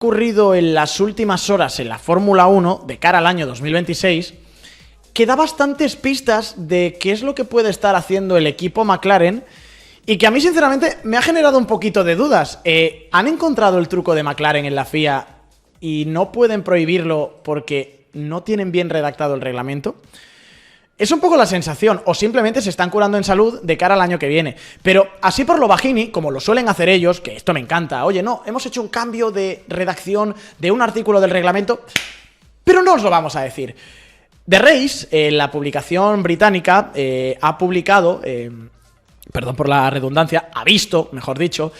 Ocurrido en las últimas horas en la Fórmula 1 de cara al año 2026 que da bastantes pistas de qué es lo que puede estar haciendo el equipo McLaren y que a mí sinceramente me ha generado un poquito de dudas. ¿Han encontrado el truco de McLaren en la FIA y no pueden prohibirlo porque no tienen bien redactado el reglamento? Es un poco la sensación, o simplemente se están curando en salud de cara al año que viene. Pero así por lo bajini, como lo suelen hacer ellos, que esto me encanta, oye, no, hemos hecho un cambio de redacción de un artículo del reglamento, pero no os lo vamos a decir. The Race, la publicación británica, ha publicado, perdón por la redundancia, ha visto, mejor dicho,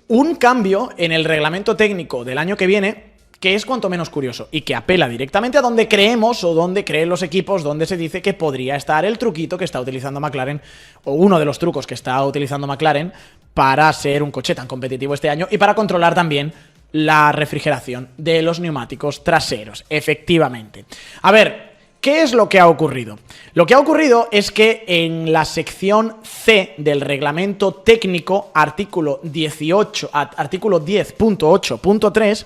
un cambio en el reglamento técnico del año que viene que es cuanto menos curioso y que apela directamente a donde creemos o donde creen los equipos, donde se dice que podría estar el truquito que está utilizando McLaren, o uno de los trucos que está utilizando McLaren para ser un coche tan competitivo este año y para controlar también la refrigeración de los neumáticos traseros, efectivamente. A ver, ¿qué es lo que ha ocurrido? Lo que ha ocurrido es que en la sección C del reglamento técnico, artículo 10.8.3,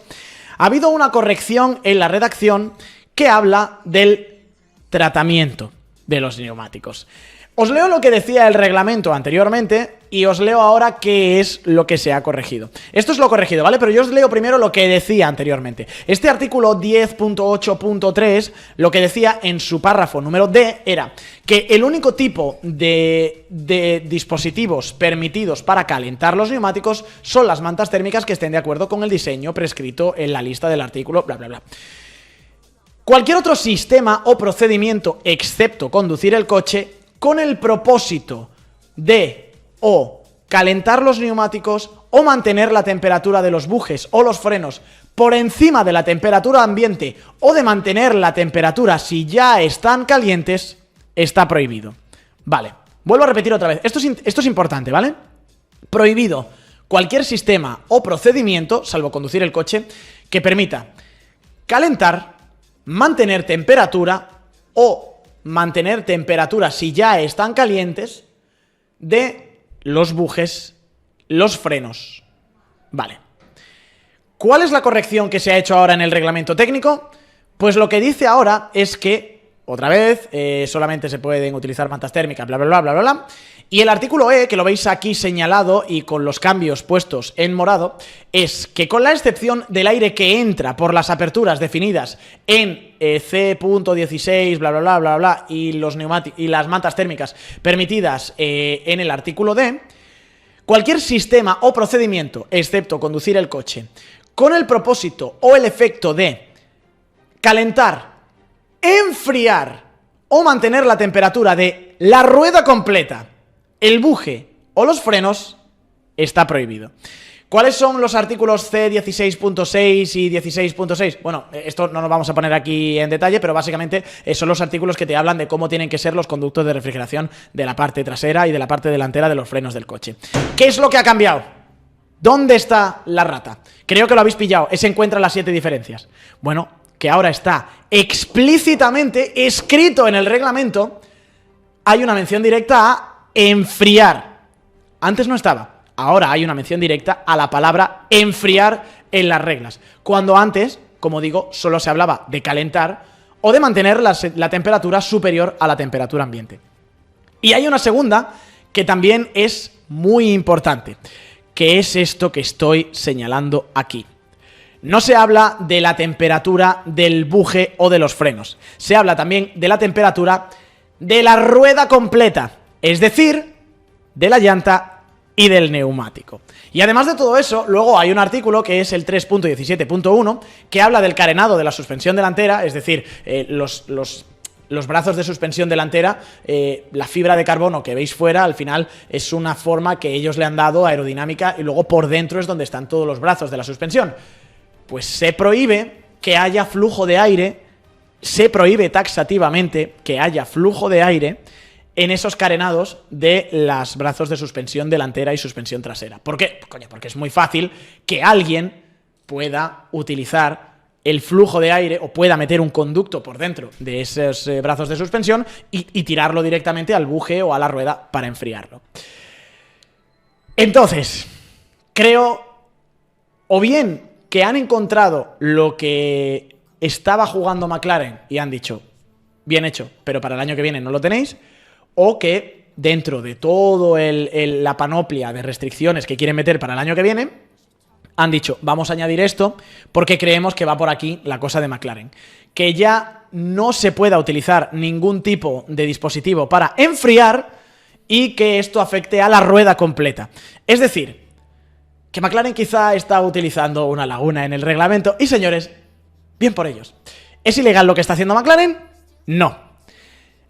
ha habido una corrección en la redacción que habla del tratamiento de los neumáticos. Os leo lo que decía el reglamento anteriormente y os leo ahora qué es lo que se ha corregido. Esto es lo corregido, ¿vale? Pero yo os leo primero lo que decía anteriormente. Este artículo 10.8.3 lo que decía en su párrafo número D era que el único tipo de dispositivos permitidos para calentar los neumáticos son las mantas térmicas que estén de acuerdo con el diseño prescrito en la lista del artículo, bla, bla, bla. Cualquier otro sistema o procedimiento, excepto conducir el coche, con el propósito de o calentar los neumáticos o mantener la temperatura de los bujes o los frenos por encima de la temperatura ambiente o de mantener la temperatura si ya están calientes, está prohibido. Vale, vuelvo a repetir otra vez. Esto es importante, ¿vale? Prohibido cualquier sistema o procedimiento, salvo conducir el coche, que permita calentar, mantener temperatura o mantener temperatura si ya están calientes de los bujes, los frenos. Vale. ¿Cuál es la corrección que se ha hecho ahora en el reglamento técnico? Pues lo que dice ahora es que, otra vez, solamente se pueden utilizar mantas térmicas, bla, bla, bla, bla, bla, bla. Y el artículo E, que lo veis aquí señalado y con los cambios puestos en morado, es que con la excepción del aire que entra por las aperturas definidas en C.16, bla, bla, bla, bla, bla, y los neumáticos y las mantas térmicas permitidas en el artículo D, cualquier sistema o procedimiento, excepto conducir el coche, con el propósito o el efecto de calentar, enfriar o mantener la temperatura de la rueda completa, el buje o los frenos, está prohibido. ¿Cuáles son los artículos C16.6 y 16.6? Bueno, esto no nos vamos a poner aquí en detalle, pero básicamente son los artículos que te hablan de cómo tienen que ser los conductos de refrigeración de la parte trasera y de la parte delantera de los frenos del coche. ¿Qué es lo que ha cambiado? ¿Dónde está la rata? Creo que lo habéis pillado. Se encuentran las 7 diferencias. Bueno, que ahora está explícitamente escrito en el reglamento, hay una mención directa a enfriar. Antes no estaba. Ahora hay una mención directa a la palabra enfriar en las reglas. Cuando antes, como digo, solo se hablaba de calentar o de mantener la temperatura superior a la temperatura ambiente. Y hay una segunda que también es muy importante, que es esto que estoy señalando aquí. No se habla de la temperatura del buje o de los frenos. Se habla también de la temperatura de la rueda completa, es decir, de la llanta y del neumático. Y además de todo eso, luego hay un artículo que es el 3.17.1 que habla del carenado de la suspensión delantera, es decir, los brazos de suspensión delantera, la fibra de carbono que veis fuera, al final es una forma que ellos le han dado aerodinámica y luego por dentro es donde están todos los brazos de la suspensión. Pues se prohíbe que haya flujo de aire, se prohíbe taxativamente que haya flujo de aire en esos carenados de los brazos de suspensión delantera y suspensión trasera. ¿Por qué? Coño, porque es muy fácil que alguien pueda utilizar el flujo de aire o pueda meter un conducto por dentro de esos brazos de suspensión y tirarlo directamente al buje o a la rueda para enfriarlo. Entonces, creo o bien que han encontrado lo que estaba jugando McLaren y han dicho, bien hecho, pero para el año que viene no lo tenéis, o que dentro de todo la panoplia de restricciones que quieren meter para el año que viene, han dicho, vamos a añadir esto porque creemos que va por aquí la cosa de McLaren. Que ya no se pueda utilizar ningún tipo de dispositivo para enfriar y que esto afecte a la rueda completa. Es decir, que McLaren quizá está utilizando una laguna en el reglamento y, señores, bien por ellos. ¿Es ilegal lo que está haciendo McLaren? No.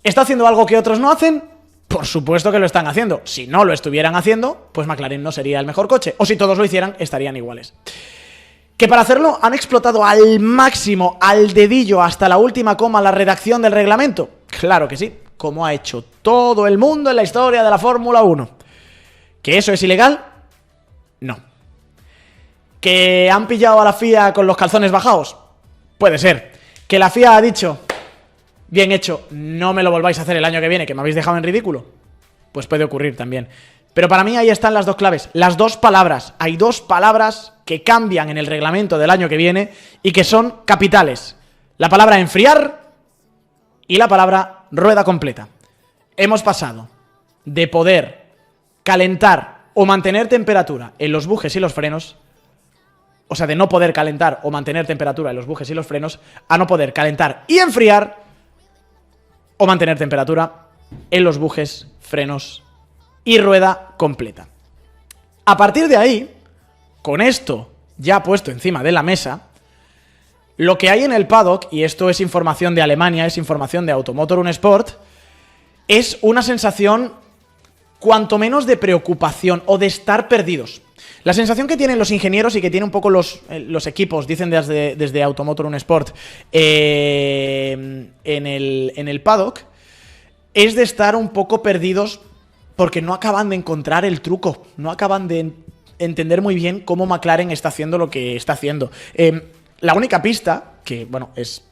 ¿Está haciendo algo que otros no hacen? Por supuesto que lo están haciendo. Si no lo estuvieran haciendo, pues McLaren no sería el mejor coche. O si todos lo hicieran, estarían iguales. Que para hacerlo han explotado al máximo, al dedillo, hasta la última coma, la redacción del reglamento. Claro que sí, como ha hecho todo el mundo en la historia de la Fórmula 1. ¿Que eso es ilegal? No. ¿Que han pillado a la FIA con los calzones bajados? Puede ser. ¿Que la FIA ha dicho, bien hecho, no me lo volváis a hacer el año que viene, que me habéis dejado en ridículo? Pues puede ocurrir también. Pero para mí ahí están las dos claves, las dos palabras. Hay dos palabras que cambian en el reglamento del año que viene y que son capitales. La palabra enfriar y la palabra rueda completa. Hemos pasado de poder calentar o mantener temperatura en los bujes y los frenos, o sea, de no poder calentar o mantener temperatura en los bujes y los frenos, a no poder calentar y enfriar o mantener temperatura en los bujes, frenos y rueda completa. A partir de ahí, con esto ya puesto encima de la mesa, lo que hay en el paddock, y esto es información de Alemania, es información de Automotor Unisport, es una sensación cuanto menos de preocupación o de estar perdidos. La sensación que tienen los ingenieros y que tienen un poco los equipos, dicen desde Automotor Unisport, en el paddock, es de estar un poco perdidos porque no acaban de encontrar el truco, no acaban de entender muy bien cómo McLaren está haciendo lo que está haciendo. La única pista, que bueno, es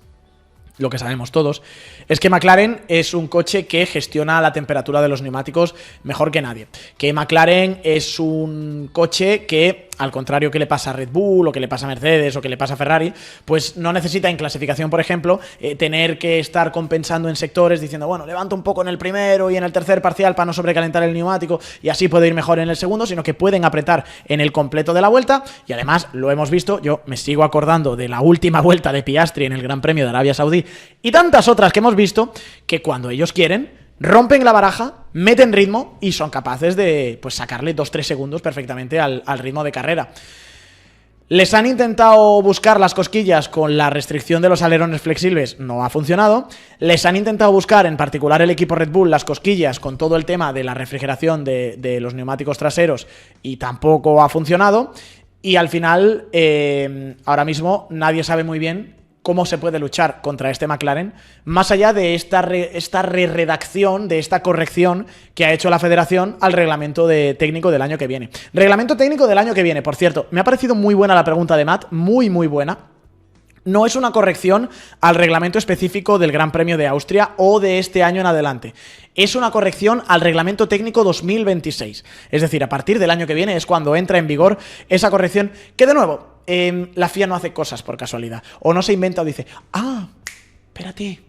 lo que sabemos todos, es que McLaren es un coche que gestiona la temperatura de los neumáticos mejor que nadie. Que McLaren es un coche que, al contrario que le pasa a Red Bull, o que le pasa a Mercedes, o que le pasa a Ferrari, pues no necesita en clasificación, por ejemplo, tener que estar compensando en sectores diciendo, bueno, levanto un poco en el primero y en el tercer parcial para no sobrecalentar el neumático y así puedo ir mejor en el segundo, sino que pueden apretar en el completo de la vuelta. Y además, lo hemos visto, yo me sigo acordando de la última vuelta de Piastri en el Gran Premio de Arabia Saudí y tantas otras que hemos visto, que cuando ellos quieren, rompen la baraja, meten ritmo y son capaces de pues sacarle 2-3 segundos perfectamente al ritmo de carrera. Les han intentado buscar las cosquillas con la restricción de los alerones flexibles, no ha funcionado. Les han intentado buscar, en particular el equipo Red Bull, las cosquillas con todo el tema de la refrigeración de los neumáticos traseros y tampoco ha funcionado. Y al final, ahora mismo nadie sabe muy bien cómo se puede luchar contra este McLaren, más allá de esta re-redacción, de esta corrección que ha hecho la federación al reglamento técnico del año que viene. Reglamento técnico del año que viene, por cierto, me ha parecido muy buena la pregunta de Matt, muy buena. No es una corrección al reglamento específico del Gran Premio de Austria o de este año en adelante. Es una corrección al reglamento técnico 2026. Es decir, a partir del año que viene es cuando entra en vigor esa corrección que, de nuevo, la FIA no hace cosas por casualidad. O no se inventa o dice, espérate,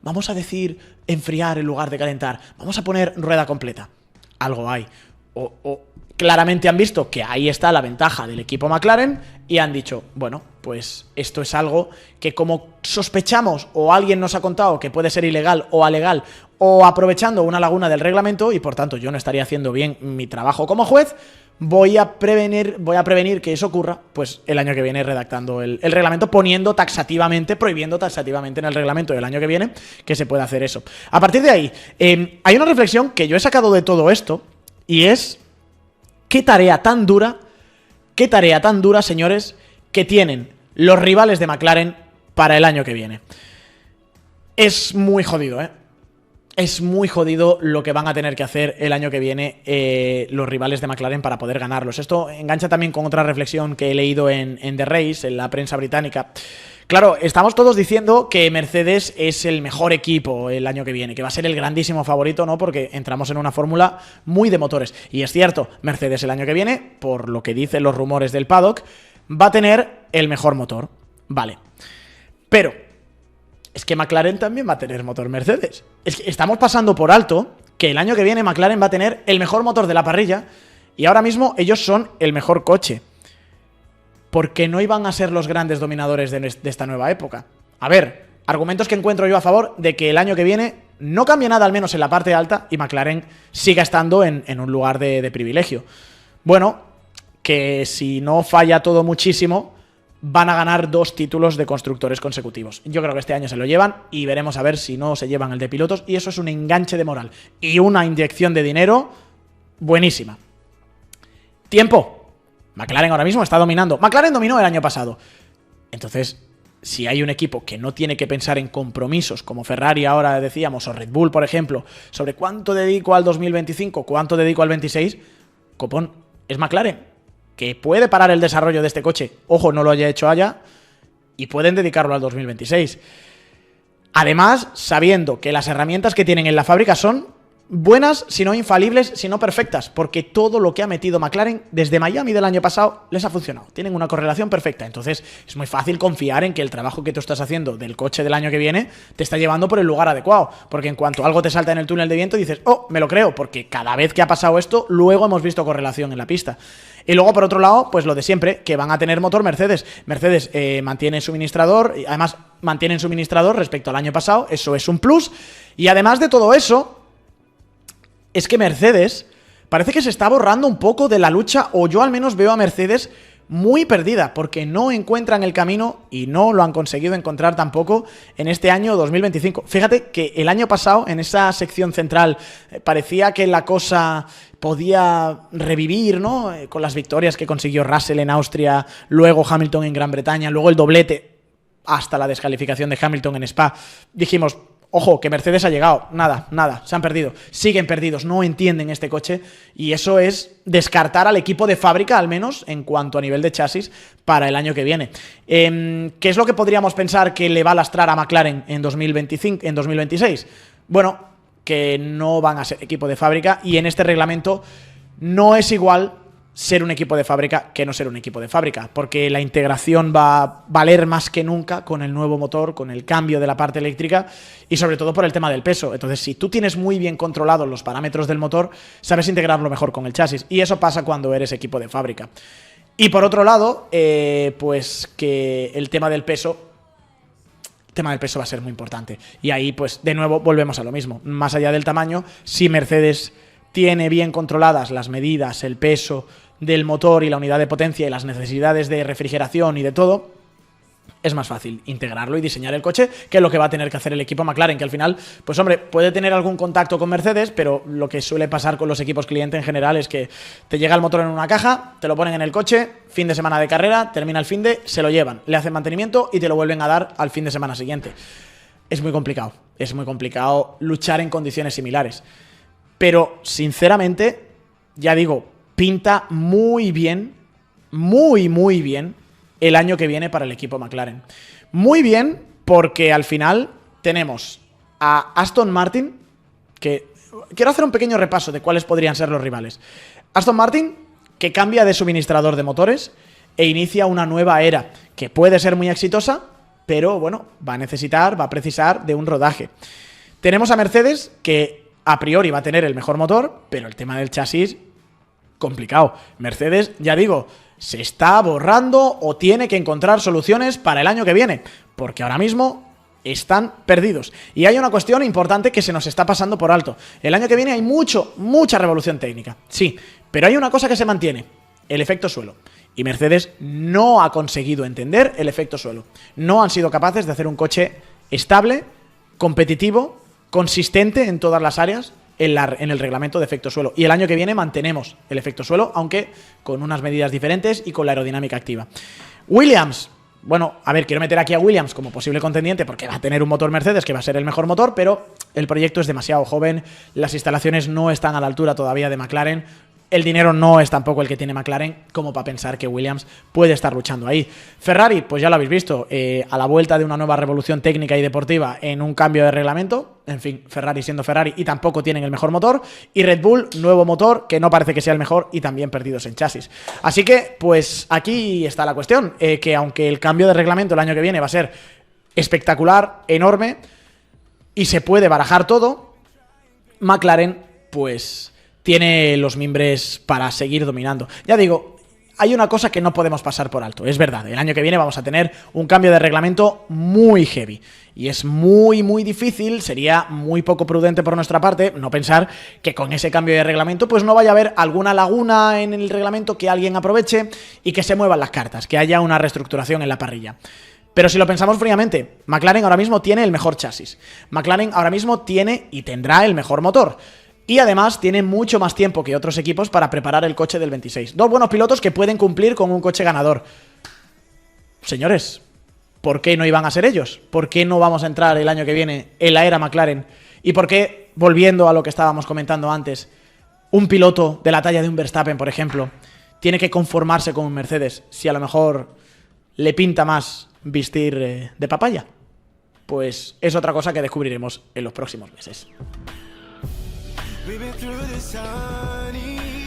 vamos a decir enfriar en lugar de calentar. Vamos a poner rueda completa. Algo hay. O claramente han visto que ahí está la ventaja del equipo McLaren y han dicho, bueno, pues esto es algo que como sospechamos o alguien nos ha contado que puede ser ilegal o alegal o aprovechando una laguna del reglamento y por tanto yo no estaría haciendo bien mi trabajo como juez, voy a prevenir que eso ocurra, pues el año que viene redactando el reglamento, prohibiendo taxativamente en el reglamento del año que viene que se pueda hacer eso. A partir de ahí, hay una reflexión que yo he sacado de todo esto y es qué tarea tan dura, señores, que tienen los rivales de McLaren para el año que viene. Es muy jodido, ¿eh? Es muy jodido lo que van a tener que hacer el año que viene los rivales de McLaren para poder ganarlos. Esto engancha también con otra reflexión que he leído en The Race, en la prensa británica. Claro, estamos todos diciendo que Mercedes es el mejor equipo el año que viene, que va a ser el grandísimo favorito, ¿no? Porque entramos en una fórmula muy de motores. Y es cierto, Mercedes el año que viene, por lo que dicen los rumores del paddock, va a tener el mejor motor. Vale. Pero es que McLaren también va a tener motor Mercedes. Es que estamos pasando por alto que el año que viene McLaren va a tener el mejor motor de la parrilla y ahora mismo ellos son el mejor coche. Porque no iban a ser los grandes dominadores de esta nueva época. A ver, argumentos que encuentro yo a favor de que el año que viene no cambie nada, al menos en la parte alta, y McLaren siga estando en un lugar de privilegio. Bueno, que si no falla todo muchísimo, van a ganar 2 títulos de constructores consecutivos. Yo creo que este año se lo llevan y veremos a ver si no se llevan el de pilotos, y eso es un enganche de moral y una inyección de dinero buenísima. Tiempo. McLaren ahora mismo está dominando. McLaren dominó el año pasado. Entonces, si hay un equipo que no tiene que pensar en compromisos, como Ferrari ahora decíamos, o Red Bull, por ejemplo, sobre cuánto dedico al 2025, cuánto dedico al 26, copón, es McLaren, que puede parar el desarrollo de este coche, ojo, no lo haya hecho allá, y pueden dedicarlo al 2026. Además, sabiendo que las herramientas que tienen en la fábrica son buenas, si no infalibles, si no perfectas, porque todo lo que ha metido McLaren desde Miami del año pasado les ha funcionado. Tienen una correlación perfecta, entonces es muy fácil confiar en que el trabajo que tú estás haciendo del coche del año que viene te está llevando por el lugar adecuado, porque en cuanto algo te salta en el túnel de viento dices, oh, me lo creo, porque cada vez que ha pasado esto, luego hemos visto correlación en la pista. Y luego, por otro lado, pues lo de siempre, que van a tener motor Mercedes. Mercedes mantiene suministrador, y además mantienen suministrador respecto al año pasado, eso es un plus, y además de todo eso, es que Mercedes parece que se está borrando un poco de la lucha, o yo al menos veo a Mercedes muy perdida, porque no encuentran el camino y no lo han conseguido encontrar tampoco en este año 2025. Fíjate que el año pasado, en esa sección central, parecía que la cosa podía revivir, ¿no? Con las victorias que consiguió Russell en Austria, luego Hamilton en Gran Bretaña, luego el doblete hasta la descalificación de Hamilton en Spa. Dijimos, ojo, que Mercedes ha llegado. Nada, se han perdido. Siguen perdidos, no entienden este coche, y eso es descartar al equipo de fábrica, al menos en cuanto a nivel de chasis, para el año que viene. ¿Qué es lo que podríamos pensar que le va a lastrar a McLaren en 2026? Bueno, que no van a ser equipo de fábrica, y en este reglamento no es igual ser un equipo de fábrica que no ser un equipo de fábrica, porque la integración va a valer más que nunca con el nuevo motor, con el cambio de la parte eléctrica y sobre todo por el tema del peso. Entonces, si tú tienes muy bien controlados los parámetros del motor, sabes integrarlo mejor con el chasis, y eso pasa cuando eres equipo de fábrica. Y por otro lado, pues que el tema del peso va a ser muy importante, y ahí pues de nuevo volvemos a lo mismo. Más allá del tamaño, si Mercedes tiene bien controladas las medidas, el peso del motor y la unidad de potencia y las necesidades de refrigeración y de todo, es más fácil integrarlo y diseñar el coche, que es lo que va a tener que hacer el equipo McLaren, que al final, pues hombre, puede tener algún contacto con Mercedes, pero lo que suele pasar con los equipos cliente en general es que te llega el motor en una caja, te lo ponen en el coche, fin de semana de carrera, termina el fin de, se lo llevan, le hacen mantenimiento y te lo vuelven a dar al fin de semana siguiente. Es muy complicado luchar en condiciones similares. Pero, sinceramente, ya digo, pinta muy bien, muy bien el año que viene para el equipo McLaren. Muy bien, porque al final tenemos a Aston Martin, que quiero hacer un pequeño repaso de cuáles podrían ser los rivales. Aston Martin, que cambia de suministrador de motores e inicia una nueva era, que puede ser muy exitosa, pero bueno, va a precisar de un rodaje. Tenemos a Mercedes, que a priori va a tener el mejor motor, pero el tema del chasis, complicado. Mercedes, ya digo, se está borrando o tiene que encontrar soluciones para el año que viene, porque ahora mismo están perdidos. Y hay una cuestión importante que se nos está pasando por alto. El año que viene hay mucha revolución técnica, sí, pero hay una cosa que se mantiene, el efecto suelo. Y Mercedes no ha conseguido entender el efecto suelo. No han sido capaces de hacer un coche estable, competitivo, consistente en todas las áreas en el reglamento de efecto suelo. Y el año que viene mantenemos el efecto suelo, aunque con unas medidas diferentes y con la aerodinámica activa. Williams, bueno, a ver, quiero meter aquí a Williams como posible contendiente porque va a tener un motor Mercedes que va a ser el mejor motor, pero el proyecto es demasiado joven, las instalaciones no están a la altura todavía de McLaren. el dinero no es tampoco el que tiene McLaren como para pensar que Williams puede estar luchando ahí. Ferrari, pues ya lo habéis visto, a la vuelta de una nueva revolución técnica y deportiva en un cambio de reglamento, en fin, Ferrari siendo Ferrari y tampoco tienen el mejor motor, y Red Bull, nuevo motor que no parece que sea el mejor y también perdidos en chasis. Así que, pues aquí está la cuestión, que aunque el cambio de reglamento el año que viene va a ser espectacular, enorme, y se puede barajar todo, McLaren, pues tiene los mimbres para seguir dominando. Ya digo, hay una cosa que no podemos pasar por alto. Es verdad, el año que viene vamos a tener un cambio de reglamento muy heavy. Y es muy, muy difícil, sería muy poco prudente por nuestra parte no pensar que con ese cambio de reglamento pues no vaya a haber alguna laguna en el reglamento que alguien aproveche y que se muevan las cartas, que haya una reestructuración en la parrilla. Pero si lo pensamos fríamente, McLaren ahora mismo tiene el mejor chasis. McLaren ahora mismo tiene y tendrá el mejor motor. Y además tiene mucho más tiempo que otros equipos para preparar el coche del 26. Dos buenos pilotos que pueden cumplir con un coche ganador. Señores, ¿por qué no iban a ser ellos? ¿Por qué no vamos a entrar el año que viene en la era McLaren? ¿Y por qué, volviendo a lo que estábamos comentando antes, un piloto de la talla de un Verstappen, por ejemplo, tiene que conformarse con un Mercedes si a lo mejor le pinta más vestir de papaya? Pues es otra cosa que descubriremos en los próximos meses. We've been through the sun.